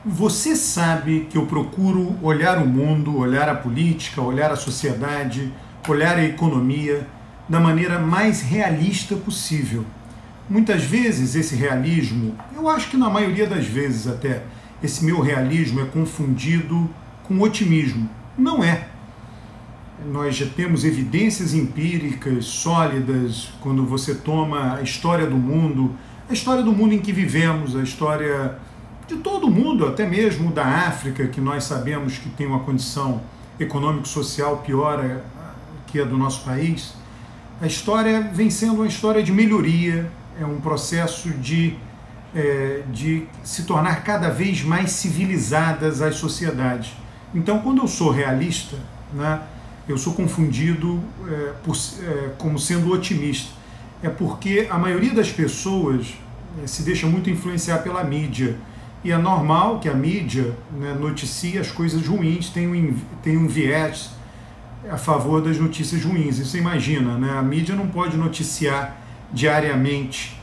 Você sabe que eu procuro olhar o mundo, olhar a política, olhar a sociedade, olhar a economia da maneira mais realista possível. Muitas vezes esse realismo, eu acho que na maioria das vezes até, esse meu realismo é confundido com otimismo. Não é. Nós já temos evidências empíricas sólidas quando você toma a história do mundo em que vivemos, a história de todo mundo, até mesmo da África, que nós sabemos que tem uma condição econômico-social pior que a do nosso país. A história vem sendo uma história de melhoria, é um processo de se tornar cada vez mais civilizadas as sociedades. Então, quando eu sou realista, né, eu sou confundido como sendo otimista. É porque a maioria das pessoas se deixa muito influenciar pela mídia. E é normal que a mídia, né, noticie as coisas ruins, tem um viés a favor das notícias ruins. Você imagina, né? A mídia não pode noticiar diariamente.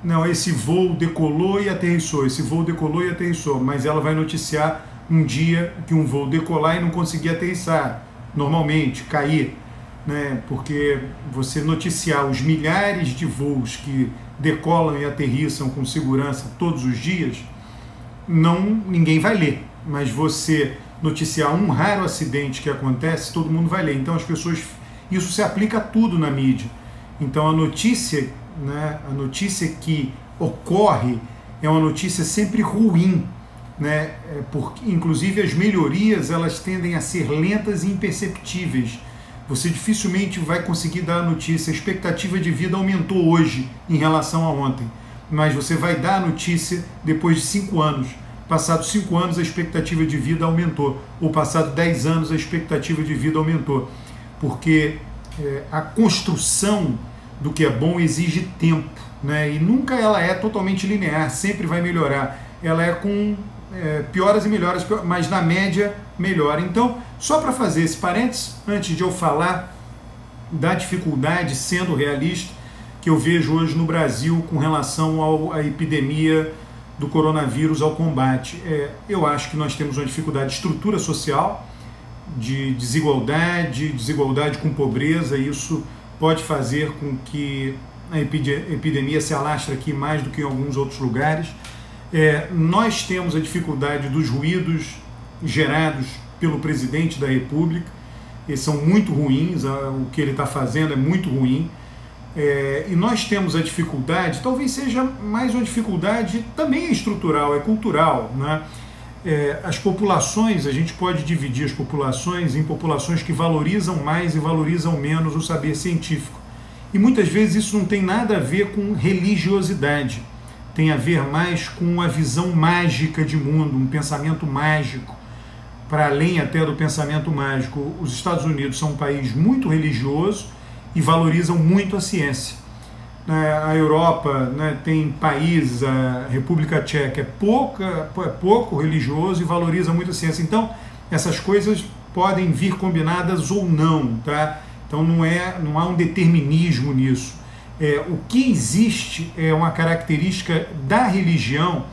Não, esse voo decolou e aterrissou, esse voo decolou e aterrissou, mas ela vai noticiar um dia que um voo decolar e não conseguir aterrissar, normalmente, cair, né? Porque você noticiar os milhares de voos que decolam e aterrissam com segurança todos os dias, ninguém vai ler, mas você noticiar um raro acidente que acontece, todo mundo vai ler. Então as pessoas, isso se aplica a tudo na mídia. Então a notícia, né, a notícia que ocorre é uma notícia sempre ruim, né? Porque inclusive as melhorias elas tendem a ser lentas e imperceptíveis. Você dificilmente vai conseguir dar a notícia. A expectativa de vida aumentou hoje em relação a ontem, mas você vai dar a notícia depois de 5 anos. Passados 5 anos, a expectativa de vida aumentou. Ou passados 10 anos, a expectativa de vida aumentou. Porque a construção do que é bom exige tempo, né? E nunca ela é totalmente linear, sempre vai melhorar. Ela é com pioras e melhoras, mas na média melhora. Então, só para fazer esse parênteses, antes de eu falar da dificuldade, sendo realista, que eu vejo hoje no Brasil com relação à epidemia do coronavírus, ao combate. Eu acho que nós temos uma dificuldade de estrutura social, de desigualdade com pobreza, e isso pode fazer com que a epidemia se alastre aqui mais do que em alguns outros lugares. Nós temos a dificuldade dos ruídos gerados pelo presidente da República, eles são muito ruins, o que ele está fazendo é muito ruim. E nós temos a dificuldade, talvez seja mais uma dificuldade, também é estrutural, é cultural, né? As populações, a gente pode dividir as populações em populações que valorizam mais e valorizam menos o saber científico. E muitas vezes isso não tem nada a ver com religiosidade, tem a ver mais com uma visão mágica de mundo, um pensamento mágico, para além até do pensamento mágico. Os Estados Unidos são um país muito religioso e valorizam muito a ciência. A Europa, né, tem países, a República Tcheca é pouco religioso e valoriza muito a ciência. Então, essas coisas podem vir combinadas ou não, tá? Então não há um determinismo nisso. O que existe é uma característica da religião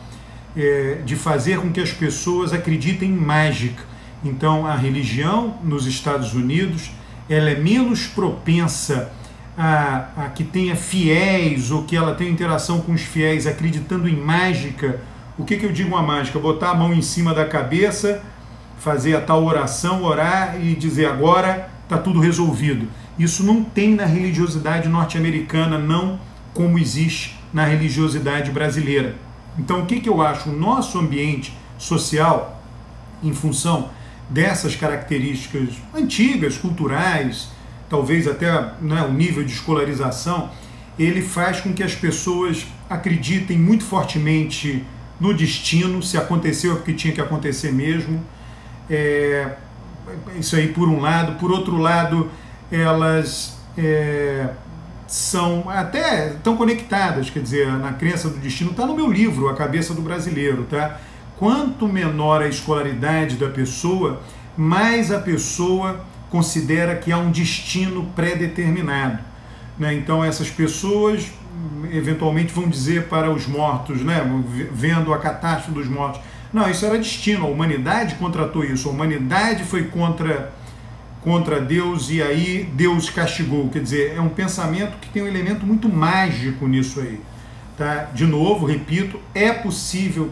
de fazer com que as pessoas acreditem em mágica. Então, a religião nos Estados Unidos ela é menos propensa a que tenha fiéis ou que ela tenha interação com os fiéis acreditando em mágica. O que eu digo uma mágica? Botar a mão em cima da cabeça, fazer a tal oração, orar e dizer agora está tudo resolvido. Isso não tem na religiosidade norte-americana, não como existe na religiosidade brasileira. Então o que eu acho? O nosso ambiente social, em função dessas características antigas, culturais, talvez até, né, o nível de escolarização, ele faz com que as pessoas acreditem muito fortemente no destino, se aconteceu é porque tinha que acontecer mesmo. Isso aí por um lado. Por outro lado, elas estão conectadas, quer dizer, na crença do destino, está no meu livro, A Cabeça do Brasileiro, tá? Quanto menor a escolaridade da pessoa, mais a pessoa considera que há um destino pré-determinado, né? Então essas pessoas eventualmente vão dizer para os mortos, né, vendo a catástrofe dos mortos, Não, isso era destino, a humanidade contratou isso, a humanidade foi contra Deus e aí Deus castigou. Quer dizer, é um pensamento que tem um elemento muito mágico nisso aí. Tá? De novo, repito, é possível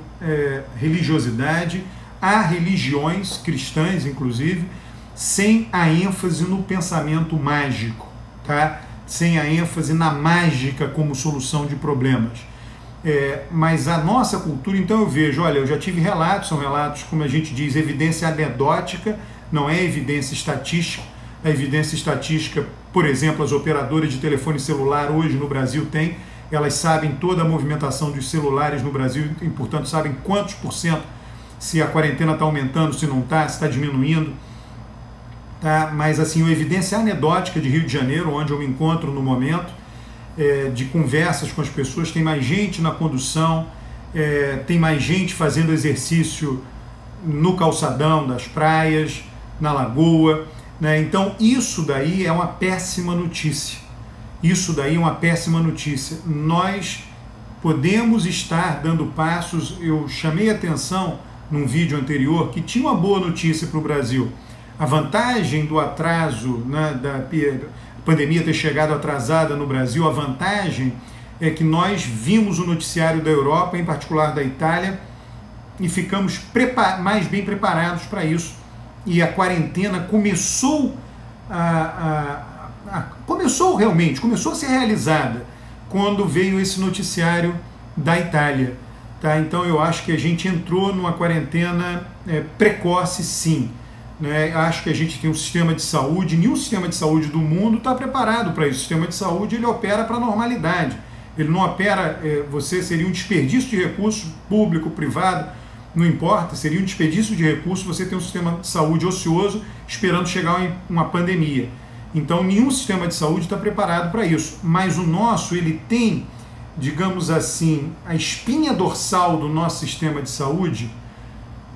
religiosidade, há religiões cristãs, inclusive, sem a ênfase no pensamento mágico, tá? Sem a ênfase na mágica como solução de problemas. Mas a nossa cultura, então eu vejo, olha, eu já tive relatos, são relatos, como a gente diz, evidência anedótica, não é evidência estatística. A evidência estatística, por exemplo, as operadoras de telefone celular hoje no Brasil têm, elas sabem toda a movimentação dos celulares no Brasil e, portanto, sabem quantos por cento, se a quarentena está aumentando, se não está, se está diminuindo. Tá? Mas, assim, a evidência anedótica de Rio de Janeiro, onde eu me encontro no momento, de conversas com as pessoas, tem mais gente na condução, tem mais gente fazendo exercício no calçadão das praias, na lagoa, né? Então isso daí é uma péssima notícia. Isso daí é uma péssima notícia. Nós podemos estar dando passos. Eu chamei a atenção num vídeo anterior que tinha uma boa notícia para o Brasil. A vantagem do atraso, né, da pandemia ter chegado atrasada no Brasil, a vantagem é que nós vimos o noticiário da Europa, em particular da Itália, e ficamos mais bem preparados para isso. E a quarentena começou começou a ser realizada quando veio esse noticiário da Itália. Tá? Então eu acho que a gente entrou numa quarentena precoce, sim. Né? Acho que a gente tem um sistema de saúde, nenhum sistema de saúde do mundo está preparado para isso. O sistema de saúde ele opera para a normalidade. Ele não opera, seria um desperdício de recursos público, privado, não importa, seria um desperdício de recursos você ter um sistema de saúde ocioso esperando chegar uma pandemia. Então nenhum sistema de saúde está preparado para isso. Mas o nosso, ele tem, digamos assim, a espinha dorsal do nosso sistema de saúde,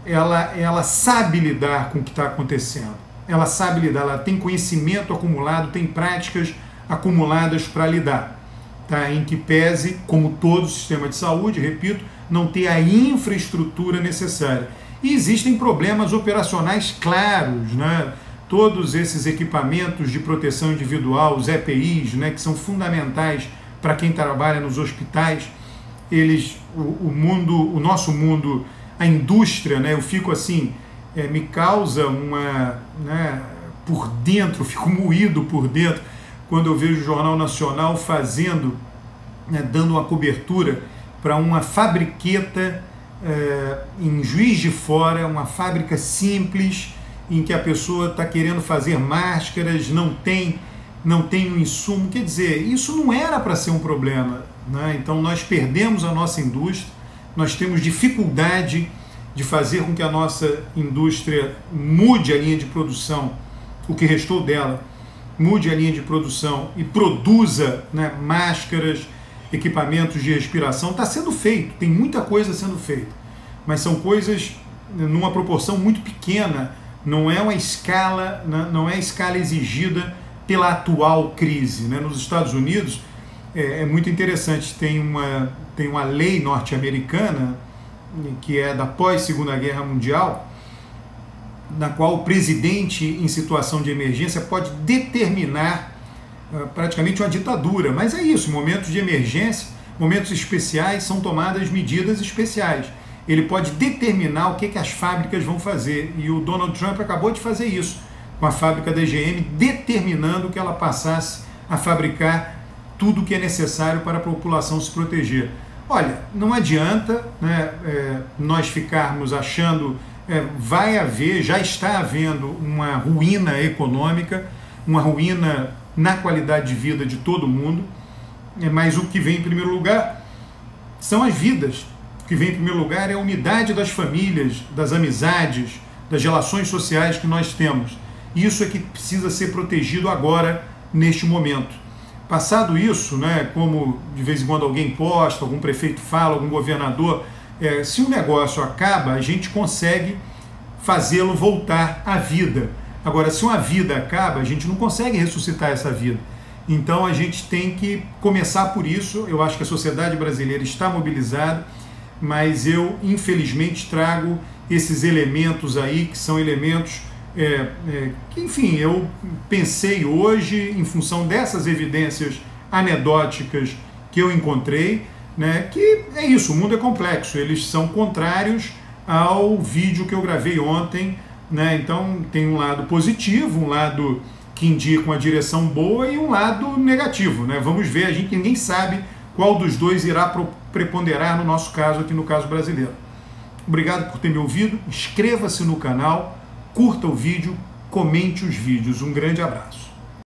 ela sabe lidar com o que está acontecendo. Ela sabe lidar, ela tem conhecimento acumulado, tem práticas acumuladas para lidar. Tá? Em que pese, como todo sistema de saúde, repito, não ter a infraestrutura necessária. E existem problemas operacionais claros, né? Todos esses equipamentos de proteção individual, os EPIs, né, que são fundamentais para quem trabalha nos hospitais, o nosso mundo, a indústria, né, eu fico assim, me causa por dentro, fico moído por dentro, quando eu vejo o Jornal Nacional dando uma cobertura para uma fabriqueta em Juiz de Fora, uma fábrica simples, em que a pessoa está querendo fazer máscaras, não tem um insumo. Quer dizer, isso não era para ser um problema, né? Então nós perdemos a nossa indústria, nós temos dificuldade de fazer com que a nossa indústria mude a linha de produção, o que restou dela, mude a linha de produção e produza, né, máscaras, equipamentos de respiração. Está sendo feito, tem muita coisa sendo feita, mas são coisas numa proporção muito pequena, não é a escala exigida pela atual crise, né? Nos Estados Unidos é muito interessante, tem uma lei norte-americana que é da pós-Segunda Guerra Mundial, na qual o presidente em situação de emergência pode determinar praticamente uma ditadura, mas é isso, momentos de emergência, momentos especiais, são tomadas medidas especiais. Ele pode determinar o que as fábricas vão fazer, e o Donald Trump acabou de fazer isso, com a fábrica da GM, determinando que ela passasse a fabricar tudo o que é necessário para a população se proteger. Olha, não adianta, né, nós ficarmos achando, já está havendo uma ruína econômica, uma ruína na qualidade de vida de todo mundo, mas o que vem em primeiro lugar são as vidas. O que vem em primeiro lugar é a unidade das famílias, das amizades, das relações sociais que nós temos. Isso é que precisa ser protegido agora, neste momento. Passado isso, né, como de vez em quando alguém posta, algum prefeito fala, algum governador, se o negócio acaba, a gente consegue fazê-lo voltar à vida. Agora, se uma vida acaba, a gente não consegue ressuscitar essa vida. Então a gente tem que começar por isso. Eu acho que a sociedade brasileira está mobilizada. mas eu infelizmente trago esses elementos aí que são elementos que, enfim, eu pensei hoje em função dessas evidências anedóticas que eu encontrei, né, que é isso, o mundo é complexo, eles são contrários ao vídeo que eu gravei ontem, né, então tem um lado positivo, um lado que indica uma direção boa e um lado negativo, né? Vamos ver, ninguém sabe qual dos dois irá preponderar no nosso caso, aqui no caso brasileiro. Obrigado por ter me ouvido, inscreva-se no canal, curta o vídeo, comente os vídeos. Um grande abraço.